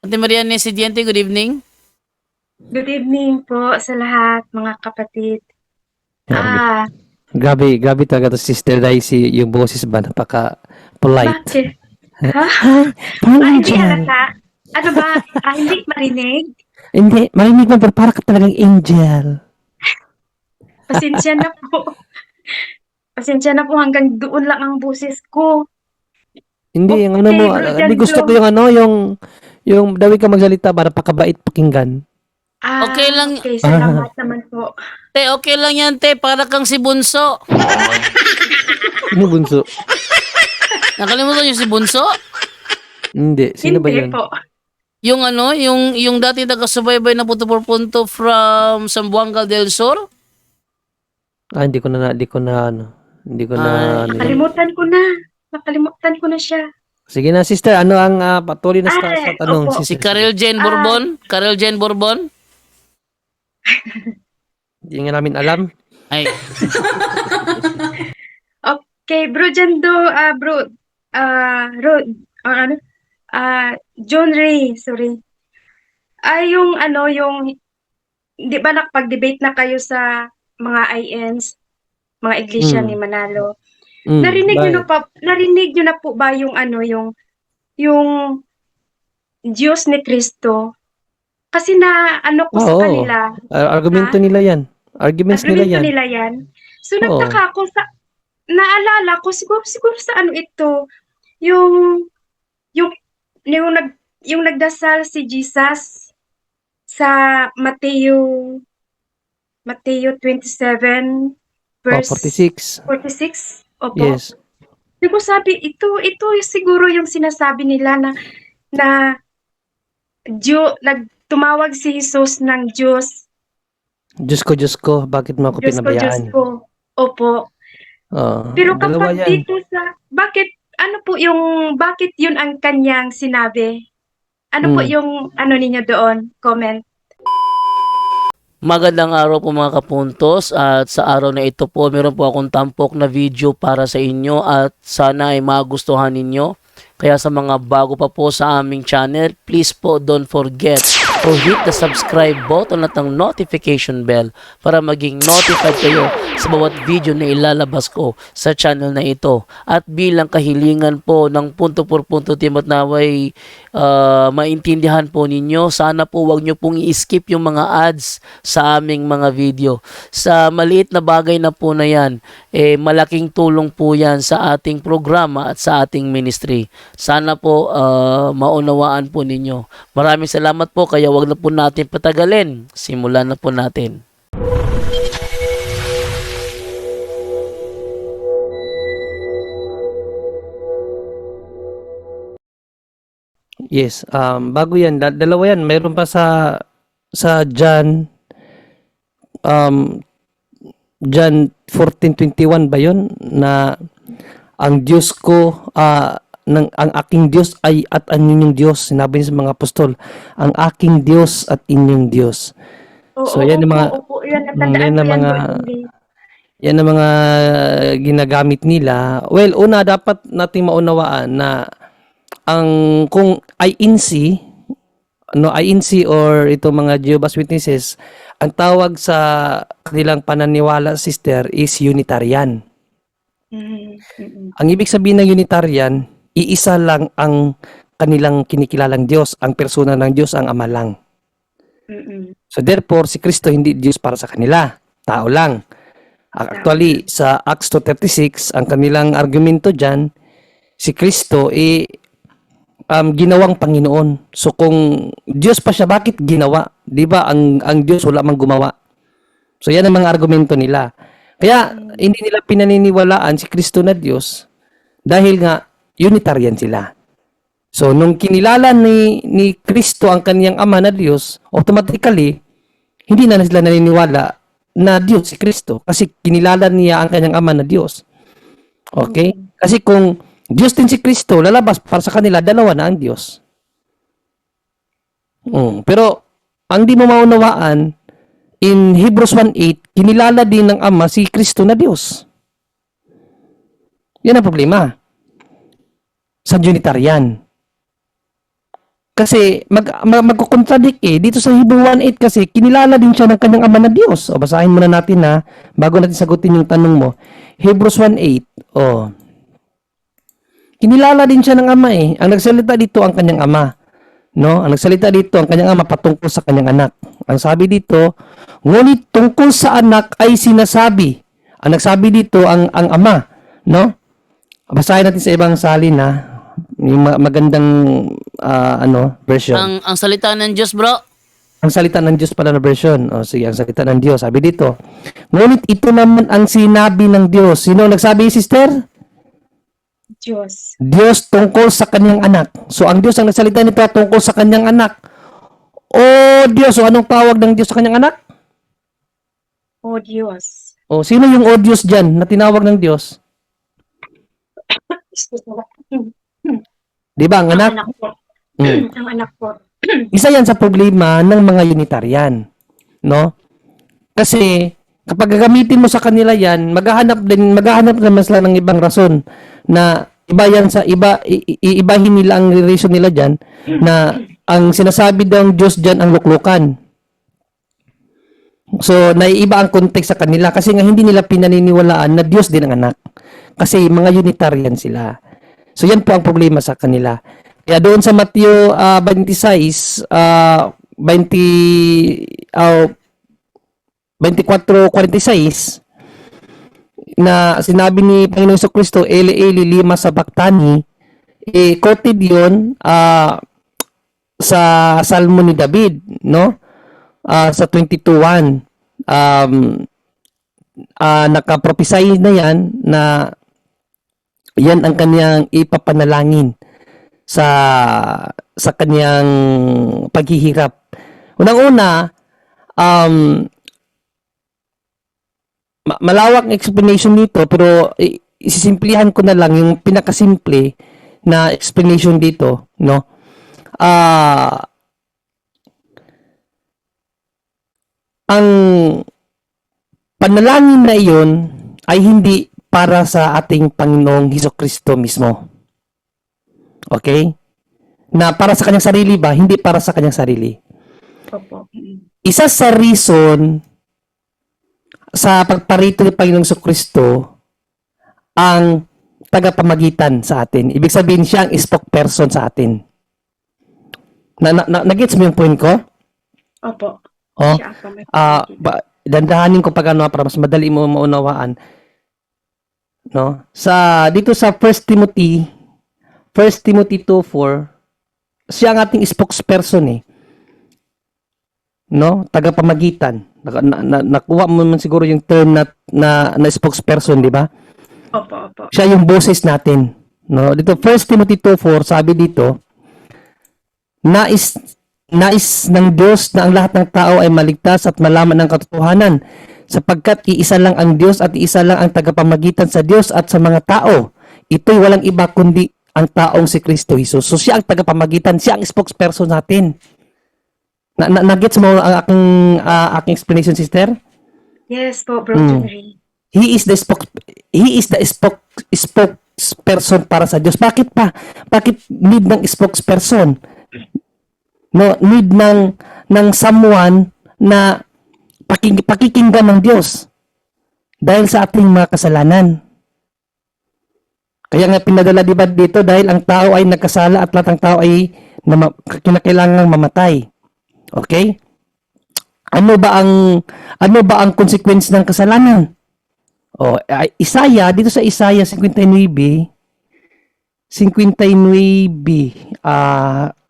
Ate Maria Nesidiente, good evening. Good evening po sa lahat, mga kapatid. Grabe. Ah, Grabe talaga to Sister Daisy, yung boses ba napaka-polite. bakit? Ha? Hi, parang Hindi angel. halata? Ano ba? Hindi marinig? Hindi, marinig mo pero para ka talagang angel. Pasensya na po. Pasensya na po hanggang doon lang ang boses ko. Hindi, yung ano mo, Okay, Bro hindi gusto ko Jandlo. yung ano, yung dawi ka magsalita para pakabait pakinggan. Okay lang, Okay, Ah, salamat naman po. te, okay lang yan, te. Para kang si Bunso. sino bunso? Nakalimutan niyo si Bunso? Hindi, sino ba Hindi yun? po. Yung ano, yung dati taga-subaybay na punto por punto from Zamboanga del Sur? Hindi ko na, hindi ko na, Ay, ano yun. Nakalimutan ko na. Nakalimutan ko na siya. Sige na, sister, ano ang patuloy na sa tanong, Opo. si sister? Karel Jane Ah, Bourbon? Karel Jane Bourbon? Hindi nga namin alam. Ay, okay, Bro Jando, Rod, ano? John Ray, sorry. Yung ano, yung, di ba nakapag-debate na kayo sa mga INs, mga iglesia ni Mm. Manalo? Bakit? Narinig nyo na po ba yung ano, yung Diyos ni Kristo? Kasi na, ano ko sa Oo. kanila, ha? Argumento nila yan. Arguments nila Argumento yan. nila yan. So, Oo. nagtaka ako naalala ko, siguro sa ano ito, yung, yung, yung, nag, yung nagdasal si Jesus sa Mateo 27 Oh, verse 46. 46. Opo. Yes. Di ko sabi, ito siguro yung sinasabi nila na tumawag si Jesus ng Diyos. Diyos ko, bakit mo ako Diyos pinabayaan? ko. Opo. Pero Dalawa kapag yan. dito bakit yun ang kanyang sinabi? Ano po Mm. yung ano ninyo doon? Comment. magandang araw po mga kapuntos, at sa araw na ito po meron po akong tampok na video para sa inyo at sana ay magustuhan ninyo. Kaya sa mga bago pa po sa aming channel, please po don't forget to hit the subscribe button at ang notification bell para maging notified kayo sa bawat video na ilalabas ko sa channel na ito. At bilang kahilingan po ng punto por punto team at naway maintindihan po ninyo, sana po wag nyo pong i-skip yung mga ads sa aming mga video. Sa maliit na bagay na po na yan, malaking tulong po yan sa ating programa at sa ating ministry. Sana po maunawaan po ninyo. Maraming salamat po, kaya wag na po natin patagalin. Simulan na po natin. Yes. Bago yan, dalawa yan. Mayroon pa sa John 14:21 ba yun? Na ang Diyos ko, ang aking Diyos ay at ang inyong Diyos. Sinabi niya sa mga apostol, ang aking Diyos at inyong Diyos. So yan ang mga Opo, yan, natandaan yan ko ang yan, mga Bro Julie. yan ang mga ginagamit nila. Well, una dapat nating maunawaan na ang kung INC, INC or itong mga Jehovah's Witnesses, ang tawag sa kanilang pananiwala, sister, is Unitarian. Ang ibig sabihin ng Unitarian, iisa lang ang kanilang kinikilalang Diyos, ang persona ng Diyos, ang Ama lang. So therefore, si Kristo hindi Diyos para sa kanila, tao lang. Actually, sa Acts 2:36, ang kanilang argumento dyan, si Kristo ginawang Panginoon. So kung Diyos pa siya, bakit ginawa? 'Di ba? Ang Diyos wala mang gumawa. So yan ang mga argumento nila. Kaya hindi nila pinaniniwalaan si Kristo na Diyos dahil nga Unitarian sila. So nung kinilala ni Kristo ang kaniyang Ama na Diyos, automatically hindi na sila naniniwala na Diyos si Kristo kasi kinilala niya ang kanyang Ama na Diyos. Okay? Kasi kung Diyos din si Kristo, lalabas para sa kanila, dalawa na ang Diyos. Pero, ang di mo maunawaan, in Hebrews 1:8, kinilala din ng Ama si Kristo na Diyos. Yan ang problema. Sa Unitarian. Kasi magko-contradict eh. Dito sa Hebrew 1:8 kasi kinilala din siya ng kanyang ama na Diyos. O basahin muna natin na bago natin sagutin yung tanong mo. Hebrews 1:8. Oh. Kinilala din siya ng ama eh. Ang nagsalita dito ang kanyang ama. No? Ang nagsalita dito ang kanyang ama patungkol sa kanyang anak. Ang sabi dito, ngunit tungkol sa anak ay sinasabi. Ang nagsabi dito ang ama, no? Basahin natin sa ibang salin na yung magandang version. Ang salita ng Diyos, bro. Ang salita ng Diyos pala na version. O sige, ang salita ng Diyos. Sabi dito, ngunit ito naman ang sinabi ng Diyos. Sino ang nagsabi, sister? Diyos. Diyos tungkol sa kanyang anak. So, ang Diyos ang nagsalita nito tungkol sa kanyang anak. O Diyos, o anong tawag ng Diyos sa kanyang anak? O Diyos. O, sino yung o Diyos dyan na tinawag ng Diyos? Di ba, ang anak? Anak po. Mm. Ang anak po. Isa yan sa problema ng mga Unitarian. No? Kasi, kapag gagamitin mo sa kanila yan, maghahanap naman sila ng ibang rason na iba yan sa ibahin nila ang reason nila dyan na ang sinasabi daw ng Diyos dyan ang luklukan. So, naiiba ang context sa kanila kasi nga hindi nila pinaniniwalaan na Diyos din ang anak. Kasi mga Unitarian sila. So, yan po ang problema sa kanila. Kaya doon sa Matthew 26, 24:46 na sinabi ni Panginoon Jesucristo, Eli Eli lima sabachthani, quoted yun sa Salmo ni David, no? Sa 22:1. Nakaprophesy na yan na yan ang kanyang ipapanalangin sa kanyang paghihirap. Unang-una, malawak explanation nito pero isisimplihan ko na lang yung pinakasimple na explanation dito, no? Ang panalangin na iyon ay hindi para sa ating Panginoong Hesukristo mismo. Okay? Na para sa kanyang sarili ba? Hindi para sa kanyang sarili. Opo. Isa sa reason sa pagparito ni Panginoong Jesucristo ang tagapamagitan sa atin. Ibig sabihin siya ang spokesperson sa atin. Nagets mo yung point ko? Opo. Oh, Siya ang pamamagitan. dandahanin ko pag para mas madali mo maunawaan. No? Dito sa 1 Timothy 2:4, siya ang ating spokesperson eh. No? Tagapamagitan. Nakuha mo man siguro yung term na spokesperson, di ba? Opo. Siya yung boses natin. No? Dito 1 Timothy 2:4, sabi dito, nais ng Diyos na ang lahat ng tao ay maligtas at malaman ng katotohanan, sapagkat iisa lang ang Diyos at iisa lang ang tagapamagitan sa Diyos at sa mga tao. Ito'y walang iba kundi ang taong si Kristo Jesus. So siya ang tagapamagitan, siya ang spokesperson natin. Nagets mo ang aking explanation, sister? Yes po, Bro John Ray. He is the spokesperson para sa Diyos. Bakit pa? Bakit need ng spokesperson? No, need ng someone na pakikinggan ng Diyos dahil sa ating mga kasalanan. Kaya nga pinadala diba dito dahil ang tao ay nagkasala at lahat ng tao ay kinakailangang mamatay. Okay? Ano ba ang consequence ng kasalanan? Isaiah, dito sa Isaiah 59,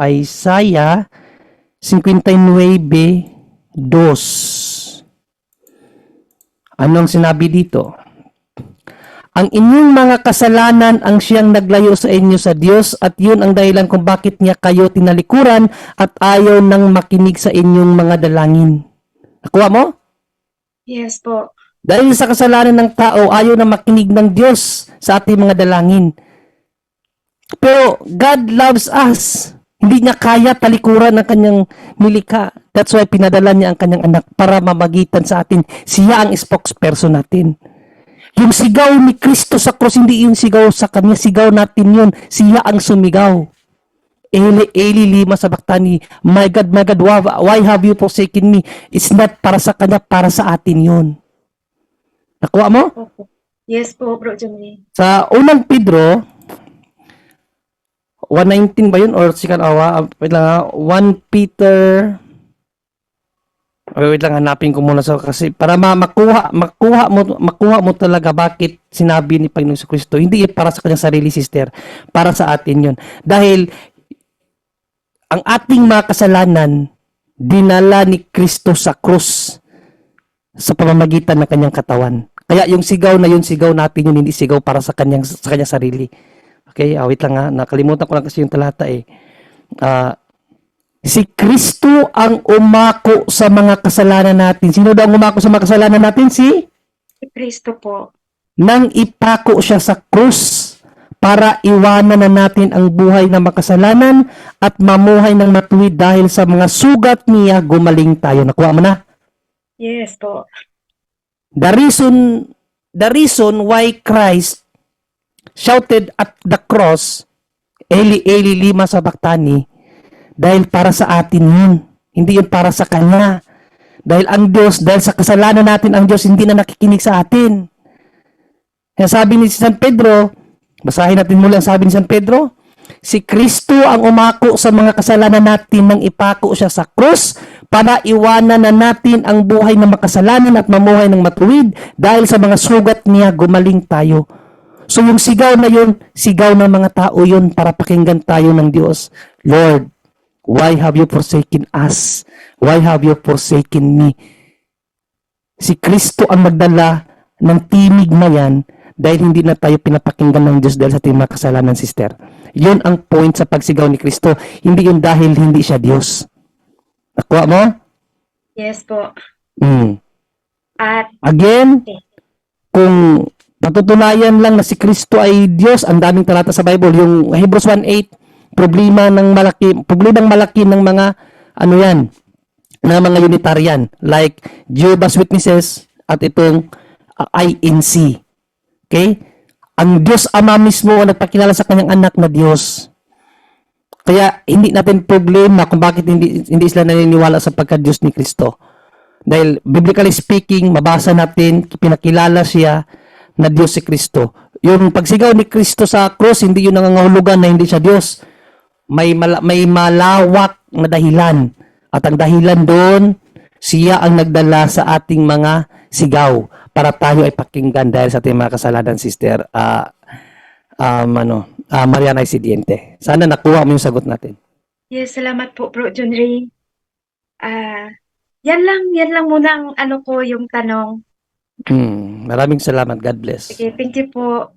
Isaiah 59:2. Anong sinabi dito? Ang inyong mga kasalanan ang siyang naglayo sa inyo sa Diyos at yun ang dahilan kung bakit niya kayo tinalikuran at ayaw nang makinig sa inyong mga dalangin. Nakuha mo? Yes po. Dahil sa kasalanan ng tao, ayaw na makinig ng Diyos sa ating mga dalangin. Pero God loves us. Hindi niya kaya talikuran ng kanyang nilikha. That's why pinadala niya ang kanyang anak para mamagitan sa atin. Siya ang spokesperson natin. Yung sigaw ni Kristo sa krus, hindi yung sigaw sa kanya. Sigaw natin yun. Siya ang sumigaw. Eli, Eli, lima sabachthani. My God, why have you forsaken me? It's not para sa kanya, para sa atin yun. Nakuha mo? Opo. Yes po, Bro John Ray. Sa unang Pedro, 1:19 ba yun? Or second awa? Wait lang ha. 1 Peter... Wait lang, hanapin ko muna kasi para makuha mo talaga bakit sinabi ni Panginoon Kristo. Hindi para sa kanyang sarili, sister. Para sa atin yun. Dahil ang ating mga kasalanan, dinala ni Kristo sa krus sa pamamagitan ng kanyang katawan. Kaya yung sigaw na yun, sigaw natin yun, hindi sigaw para sa kanyang sarili. Okay, wait lang ha. Nakalimutan ko lang kasi yung talata eh. Si Kristo ang umako sa mga kasalanan natin. Sino daw ang umako sa mga kasalanan natin? Si Kristo po. nang ipako siya sa krus para iwanan na natin ang buhay na makasalanan at mamuhay ng matuwid dahil sa mga sugat niya gumaling tayo. Nakuha mo na? Yes po. The reason why Christ shouted at the cross, Eli, Eli, lima sabachthani, dahil para sa atin yun. Hindi yun para sa Kanya. Dahil ang Diyos, dahil sa kasalanan natin, ang Diyos hindi na nakikinig sa atin. Kaya sabi ni San Pedro, basahin natin muli ang sabi ni San Pedro, si Kristo ang umako sa mga kasalanan natin nang ipako siya sa krus para iwanan na natin ang buhay ng makasalanan at mamuhay ng matuwid dahil sa mga sugat niya gumaling tayo. So yung sigaw na yun, sigaw ng mga tao yun para pakinggan tayo ng Diyos. Lord, why have you forsaken us? Why have you forsaken me? Si Kristo ang magdala ng tinig na yan dahil hindi na tayo pinapakinggan ng Diyos dahil sa ating mga kasalanan, sister. Yun ang point sa pagsigaw ni Kristo. Hindi yun dahil hindi siya Diyos. Nakuha mo? Yes po. At Again, kung patutunayan lang na si Kristo ay Diyos, ang daming talata sa Bible. Yung Hebrews 1:8, problemang malaki ng mga ng mga Unitarian like Jehovah's Witnesses at itong INC. Okay? Ang Diyos Ama mismo ang nagpakilala sa kanyang anak na Diyos. Kaya hindi natin problema kung bakit hindi sila naniniwala sa pagka-Diyos ni Kristo. Dahil biblically speaking, mabasa natin, pinakilala siya na Diyos si Kristo. Yung pagsigaw ni Kristo sa cross, hindi yun nangangahulugan na hindi siya Diyos. May malawak na dahilan. At ang dahilan doon, siya ang nagdala sa ating mga sigaw para tayo ay pakinggan dahil sa ating mga kasalanan, sister. Mariana Isidente. Sana nakuha mo yung sagot natin. yes, salamat po, Bro John Ray. Yan lang muna ang yung tanong. Maraming salamat. God bless. Sige, thank you po.